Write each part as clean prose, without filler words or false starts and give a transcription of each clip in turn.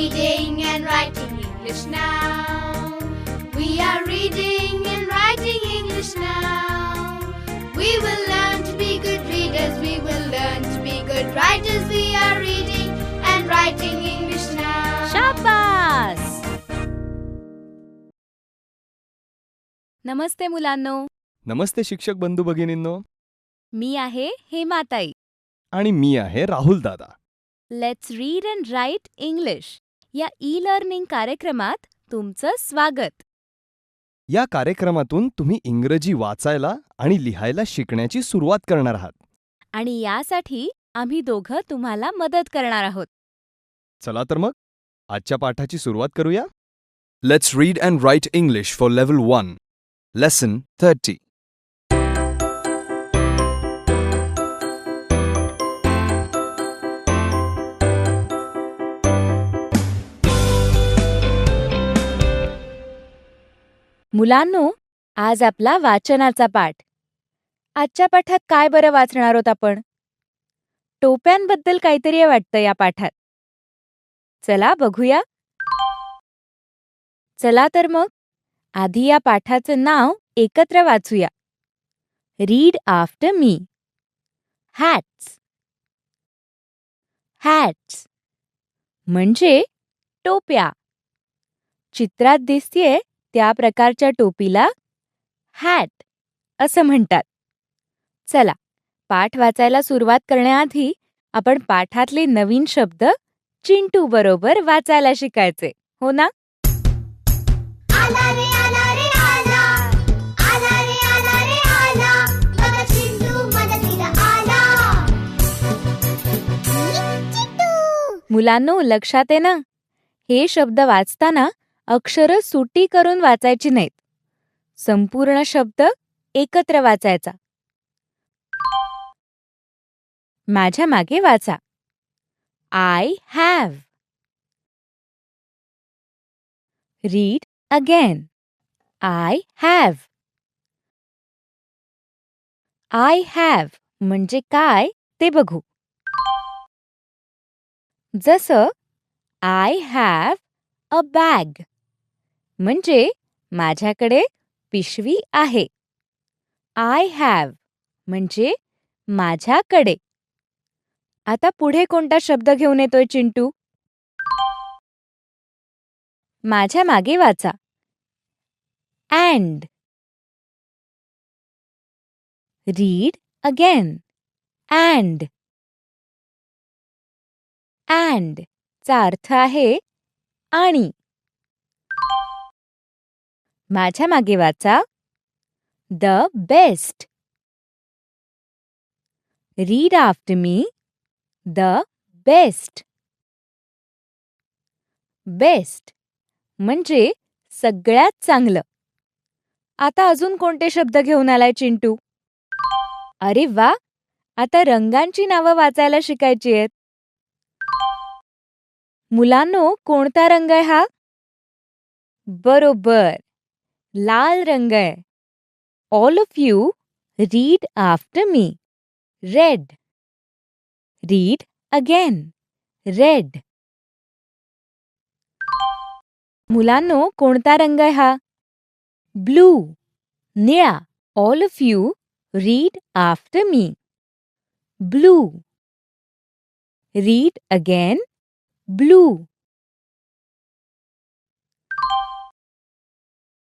reading and writing English now. We are reading and writing English now. We will learn to be good readers. We will learn to be good writers. We are reading and writing English now. शाबास. नमस्ते मुलांनो, नमस्ते शिक्षक बंधू भगिनींनो. मी आहे हेमाताई. आणि मी आहे राहुल दादा. Let's read and write English या e-learning कार्यक्रमात तुमचं स्वागत. या कार्यक्रमातून तुम्ही इंग्रजी वाचायला आणि लिहायला शिकण्याची सुरुवात करणार आहात. आणि यासाठी आम्ही दोघं तुम्हाला मदत करणार आहोत. चला तर मग आजच्या पाठाची सुरुवात करूया. Let's read and write English for level 1. Lesson 30. मुलांनो, आज आपला वाचनाचा पाठ. आजच्या पाठात काय बरं वाचणार आहोत आपण? टोप्यांबद्दल काहीतरी वाटतं या पाठात. चला बघूया. चला तर मग आधी या पाठाचं नाव एकत्र वाचूया. Read after me. Hats. Hats म्हणजे टोप्या. चित्रात दिसतेय त्या प्रकारच्या टोपीला हॅट असं म्हणतात. चला, पाठ वाचायला सुरुवात करण्याआधी आपण पाठातले नवीन शब्द चिंटू बरोबर वाचायला शिकायचे, हो ना? आला रे आला रे आला. आला रे आला रे आला. बघा चिंटू मदतीला आला. चिंटू. मुलांनो, लक्षात आहे ना? हे शब्द वाचताना अक्षरं सुटी करून वाचायची नाहीत. संपूर्ण शब्द एकत्र वाचायचा. माझ्या मागे वाचा. I have. Read again. I have. I have म्हणजे काय ते बघू. जसं आय हॅव अ बॅग म्हणजे माझ्याकडे पिशवी आहे. आय हॅव म्हणजे माझ्याकडे. आता पुढे कोणता शब्द घेऊन येतोय चिंटू? माझ्या मागे वाचा. And. Read again. And. And चा अर्थ आहे आणि. माझ्या मागे वाचा. The best. Read after me. The best. Best म्हणजे सगळ्यात चांगलं. आता अजून कोणते शब्द घेऊन आलाय चिंटू? अरे वा, आता रंगांची नावं वाचायला शिकायची आहेत. मुलांनो, कोणता रंग आहे हा? बरोबर, लाल रंग आहे. All of you read after me. Red. Read again. Red. मुलांनो, कोणता रंग आहे हा? ब्लू, निळा. All of you read after me. Blue. Read again. Blue.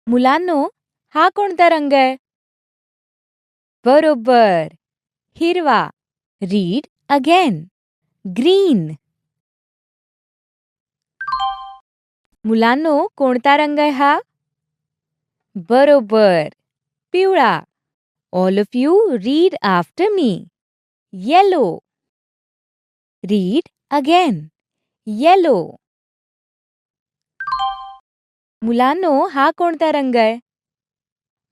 मुलांनो, हा कोणता रंग आहे? बरोबर, हिरवा. Read again. ग्रीन. मुलांनो, कोणता रंग आहे हा? बरोबर, पिवळा. All of you read after me. Yellow. Read again. Yellow. मुलांनो, हा कोणता रंग आहे?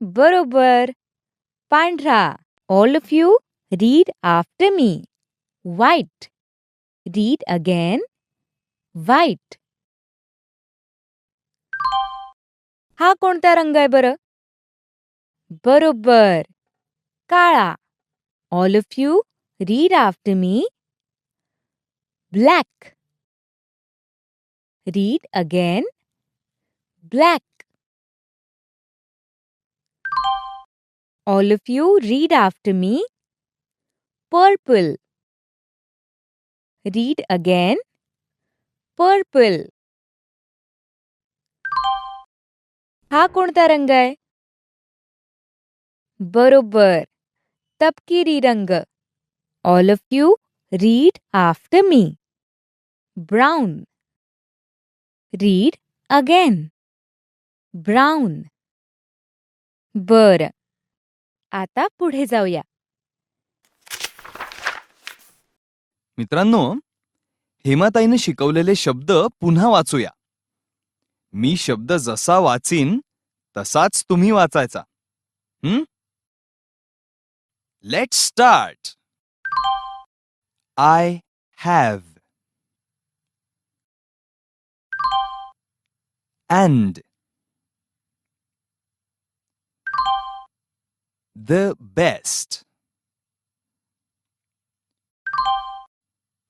बरोबर, पांढरा. All of you read after me. White. Read again. White. हा कोणता रंग आहे बरं? बरोबर, काळा. All of you read after me. Black. Read again. Black. All of you read after me. Purple. Read again. Purple. हा कोणता रंग आहे? बरोबर, तपकिरी रंग. All of you read after me. Brown. Read again. Brown. बरं, आता पुढे जाऊया. मित्रांनो, हेमाताईने शिकवलेले शब्द पुन्हा वाचूया. मी शब्द जसा वाचीन तसाच तुम्ही वाचायचा. Let's start. I have. And. The best.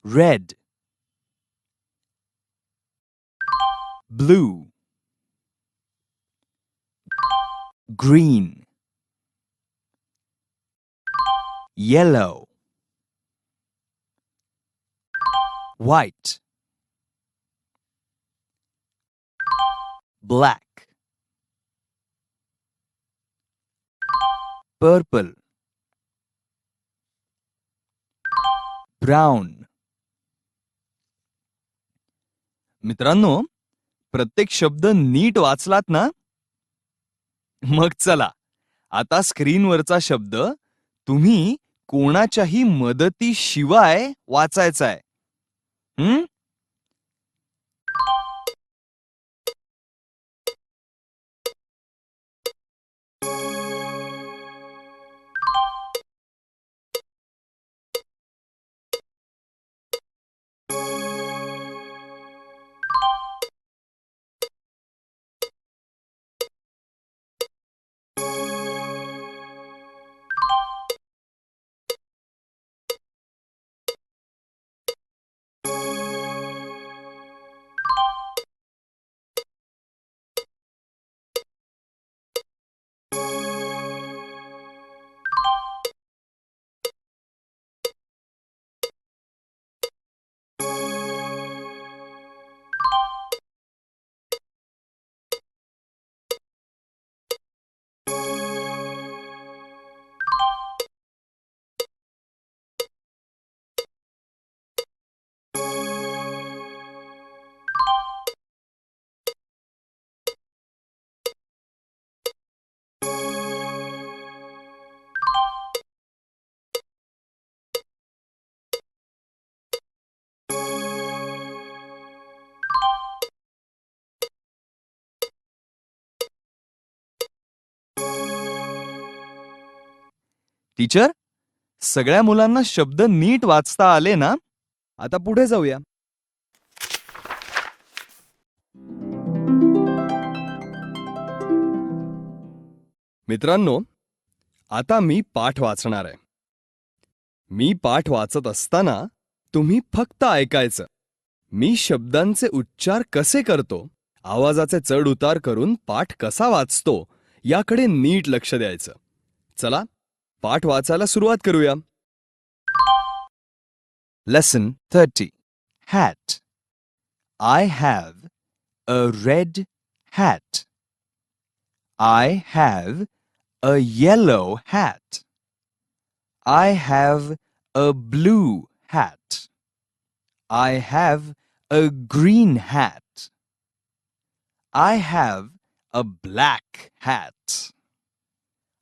Red. Blue. Green. Yellow. White. Black. Purple. Brown. मित्रांनो, प्रत्येक शब्द नीट वाचलात ना? मग चला, आता स्क्रीनवरचा शब्द तुम्ही कोणाच्याही मदतीशिवाय वाचायचाय. टीचर, सगळ्या मुलांना शब्द नीट वाचता आले ना? आता पुढे जाऊया. मित्रांनो, आता मी पाठ वाचणार आहे. मी पाठ वाचत असताना तुम्ही फक्त ऐकायचं. मी शब्दांचे उच्चार कसे करतो, आवाजाचे चढ उतार करून पाठ कसा वाचतो याकडे नीट लक्ष द्यायचं. चला, पाठ वाचायला सुरुवात करूया. Lesson 30. Hat. I have a red hat. I have a yellow hat. I have a blue hat. I have a green hat. I have a black hat.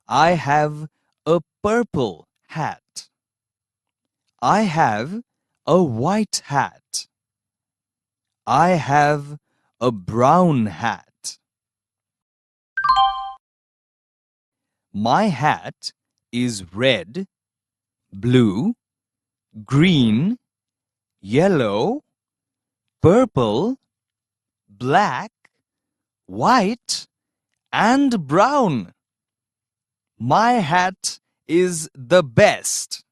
I have a purple hat. I have a white hat. I have a brown hat. My hat is red, blue, green, yellow, purple, black, white, and brown. My hat is the best.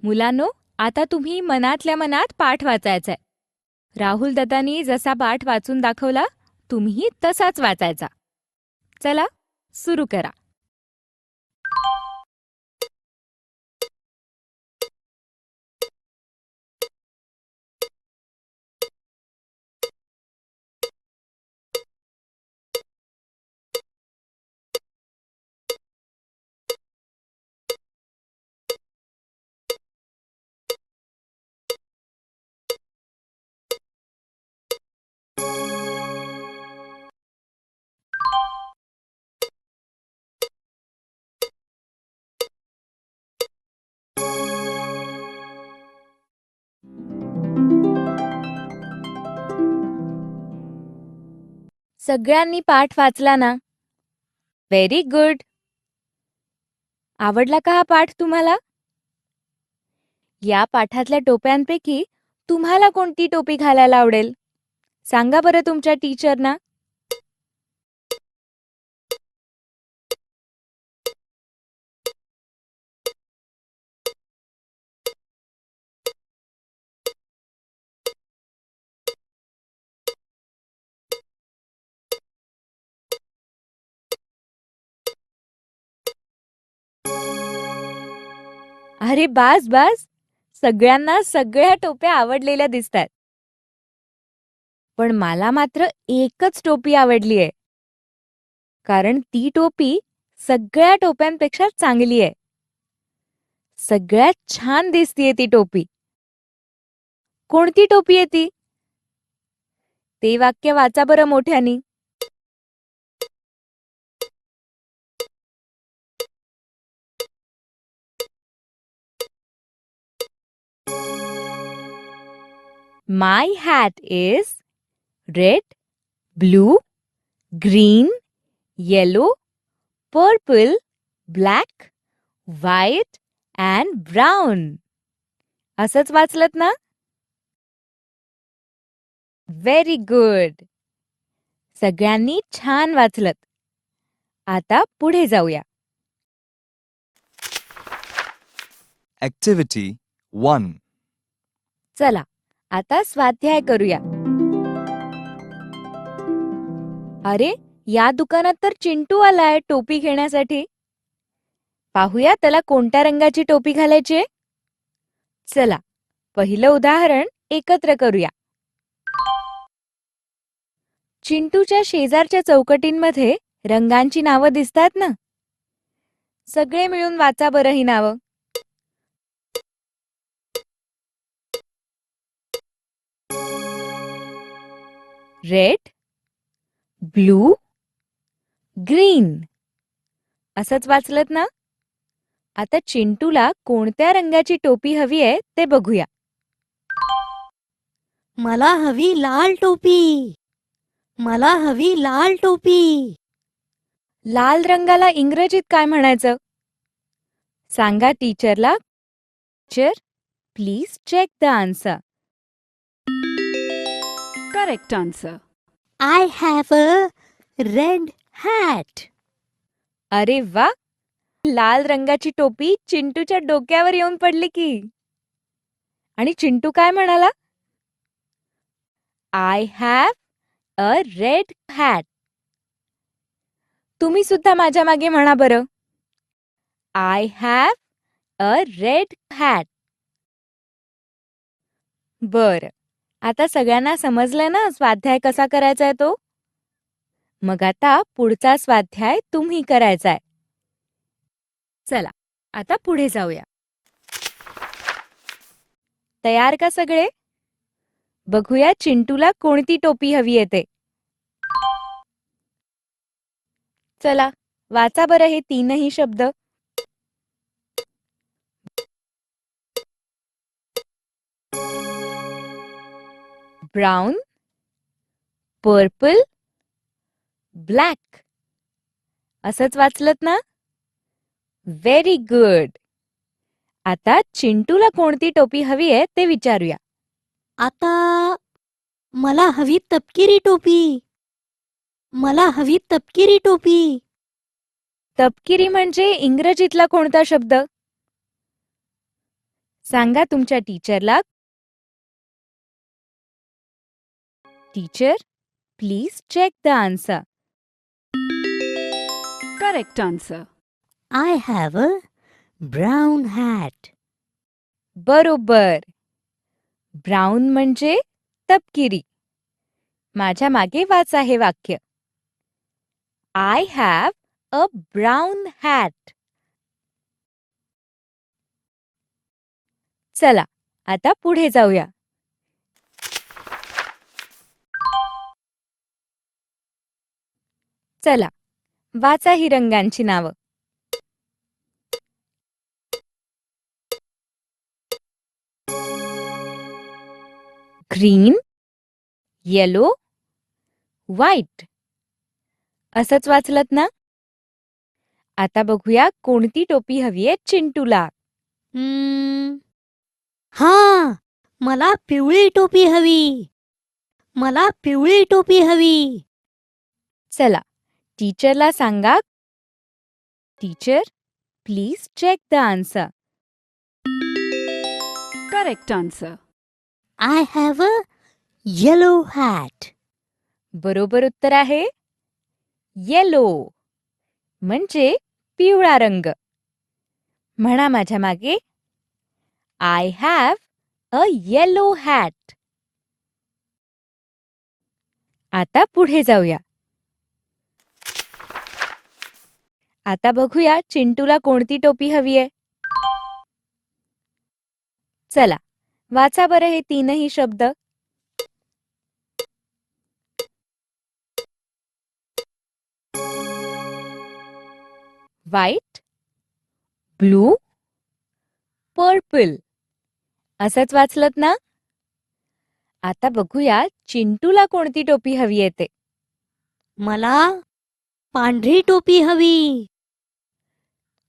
मुलांनो, आता तुम्ही मनातल्या मनात पाठ वाचायचाय. राहुल दादांनी जसा पाठ वाचून दाखवला, तुम्हीही तसाच वाचायचा. चला, सुरू करा. सगळ्यांनी पाठ वाचला ना? Very good. आवडला का हा पाठ तुम्हाला? या पाठातल्या टोप्यांपैकी तुम्हाला कोणती टोपी घालायला आवडेल? सांगा बरं तुमच्या टीचरना. अरे बास बास, सगळ्यांना सगळ्या टोप्या आवडलेल्या दिसतात. पण मला मात्र एकच टोपी आवडलीये. कारण ती टोपी सगळ्या टोप्यांपेक्षा चांगली आहे. सगळ्यात छान दिसतीये ती टोपी. कोणती टोपी आहे ती? ते वाक्य वाचा बरं मोठ्यानी. My hat is red, blue, green, yellow, purple, black, white and brown. असंच वाचलत ना? Very good. सगळ्यांनी छान वाचलत. आता पुढे जाऊया. Activity 1. चला, आता स्वाध्याय करूया. अरे, या दुकानात तर चिंटू आलाय टोपी घेण्यासाठी. पाहूया त्याला कोणत्या रंगाची टोपी घालायची. चला, पहिलं उदाहरण एकत्र करूया. चिंटूच्या शेजारच्या चौकटींमध्ये रंगांची नावं दिसतात ना? सगळे मिळून वाचा बरं ही नावं. Red, blue, green. असंच वाचलत ना? आता चिंटूला कोणत्या रंगाची टोपी हवी आहे ते बघूया. मला हवी लाल टोपी. मला हवी लाल टोपी. लाल रंगाला इंग्रजीत काय म्हणायचं? सांगा टीचरला. Teacher, please check the answer. Correct answer. I have a red hat. अरे वा, लाल रंगाची टोपी चिंटूच्या डोक्यावर येऊन पडली की. आणि चिंटू काय म्हणाला? I have a red hat. तुम्ही सुद्धा माझ्या मागे म्हणा बरं. I have a red hat. बरं, आता सगळ्यांना समजलं ना स्वाध्याय कसा करायचा आहे तो? मग आता पुढचा स्वाध्याय तुम्ही करायचाय. चला, आता पुढे जाऊया. तयार का सगळे? बघूया चिंटूला कोणती टोपी हवी येते. चला, वाचा बरं हे तीनही शब्द. Brown, purple, black. असंच वाचलत ना? Very good. आता चिंटूला कोणती टोपी हवी आहे ते विचारूया. आता मला हवी तपकिरी टोपी. मला हवी तपकिरी टोपी. तपकिरी म्हणजे इंग्रजीतला कोणता शब्द? सांगा तुमच्या टीचरला, teacher, please check the answer. Correct answer. I have a brown hat. बरोबर. ब्राऊन म्हणजे तपकिरी. माझ्या मागे वाचा हे वाक्य. I have a brown hat. चला आता पुढे जाऊया. चला वाचा ही रंगांची नावं. Green, yellow, white. असंच वाचलत ना? आता बघूया कोणती टोपी हवी आहे चिंटूला. हा, मला पिवळी टोपी हवी. मला पिवळी टोपी हवी. चला टीचरला सांगा, teacher, please check the answer. Correct answer. I have a yellow hat. बरोबर उत्तर आहे येलो, म्हणजे पिवळा रंग. म्हणा माझ्या मागे, I have a yellow hat. आता पुढे जाऊया. आता बघूया चिंटूला कोणती टोपी हवी आहे. चला वाचा बरं हे तीनही शब्द. White, blue, purple. असंच वाचलत ना? आता बघूया चिंटूला कोणती टोपी हवी आहे ते. मला पांढरी टोपी हवी.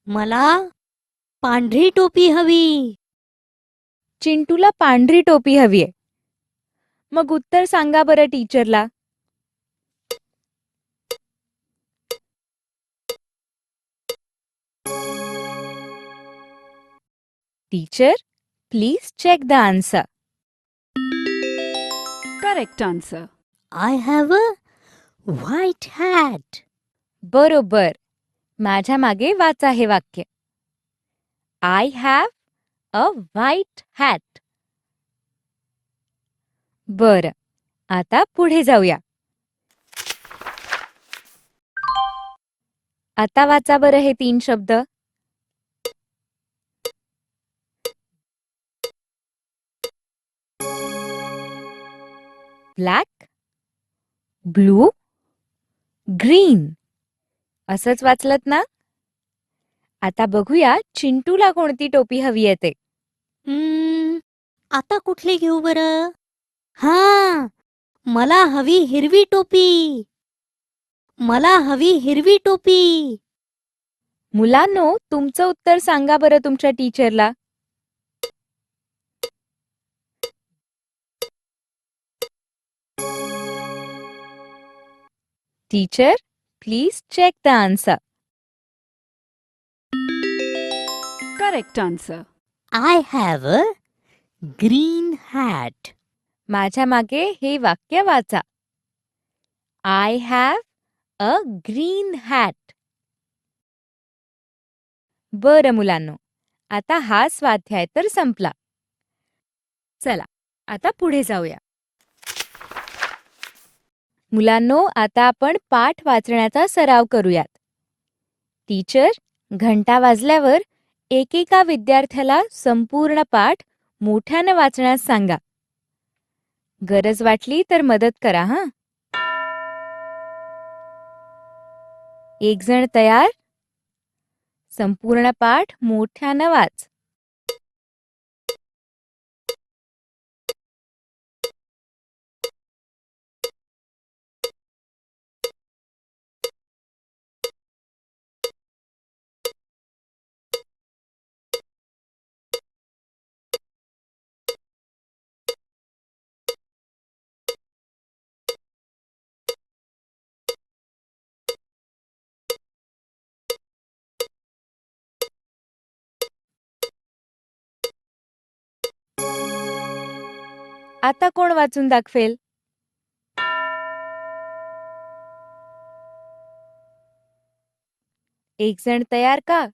मला पांढरी टोपी हवी. चिंटूला पांढरी टोपी हवी आहे. मग उत्तर सांगा बरं टीचरला. Teacher, please check the answer. Correct answer. I have a white hat. बरोबर. माझ्या मागे वाचा हे वाक्य. I have a white hat. बरं आता पुढे जाऊया. आता वाचा बरं हे तीन शब्द. Black, blue, green. असंच वाचलत ना? आता बघूया चिंटूला कोणती टोपी हवी आहे ते. आता कुठली घेऊ बरं? हा, मला हवी हिरवी टोपी. मला हवी हिरवी टोपी. मुलांनो, तुमचं उत्तर सांगा बरं तुमच्या टीचरला. Teacher, please check the answer. Correct answer. I have a green hat. माझ्या मागे हे वाक्य वाचा. I have a green hat. बरं मुलांनो, आता हा स्वाध्याय तर संपला. चला आता पुढे जाऊया. मुलांनो, आता आपण पाठ वाचण्याचा सराव करूयात. टीचर, घंटा वाजल्यावर एकेका विद्यार्थ्याला संपूर्ण पाठ मोठ्यानं वाचण्यास सांगा. गरज वाटली तर मदत करा हां. एक जण तयार? संपूर्ण पाठ मोठ्यानं वाच. आता कोण वाचून दाखवेल? एक जण तयार का?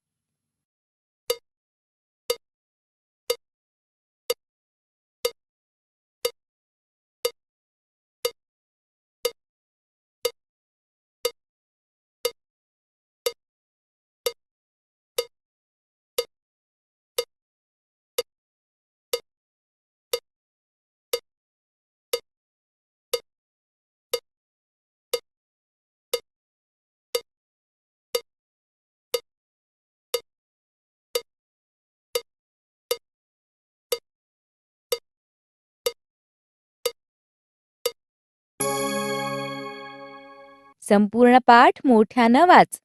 संपूर्ण पाठ मोठ्यानं वाच.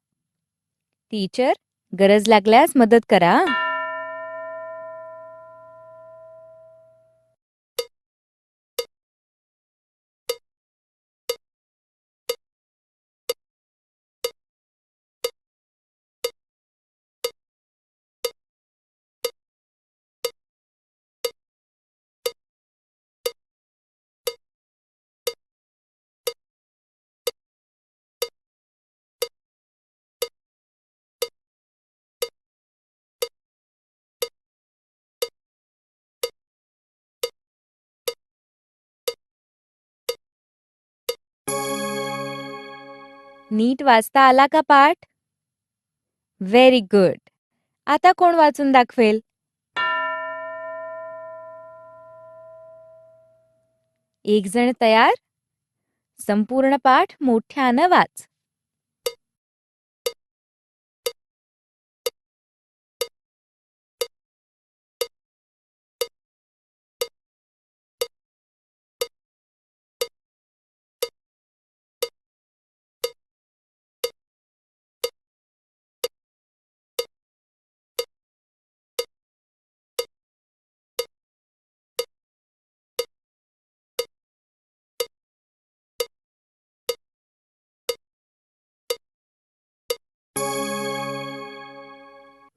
टीचर, गरज लागल्यास मदत करा. नीट वाचता आला का पाठ? Very good. आता कोण वाचून दाखवेल? एक जण तयार? संपूर्ण पाठ मोठ्यानं वाच.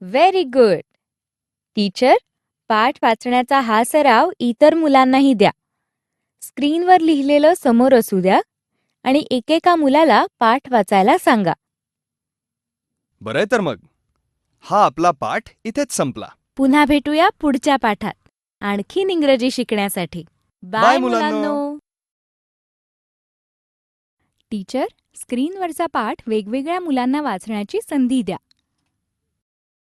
Very good. टीचर, पाठ वाचण्याचा हा सराव इतर मुलांनाही द्या. स्क्रीनवर लिहिलेलं समोर असू द्या आणि एकेका मुलाला पाठ वाचायला सांगा. बरंय तर मग. हा आपला पाठ इथेच संपला. पुन्हा भेटूया पुढच्या पाठात आणखीन इंग्रजी शिकण्यासाठी. बाय मुलांनो. टीचर, स्क्रीनवरचा पाठ वेगवेगळ्या मुलांना वाचण्याची संधी द्या.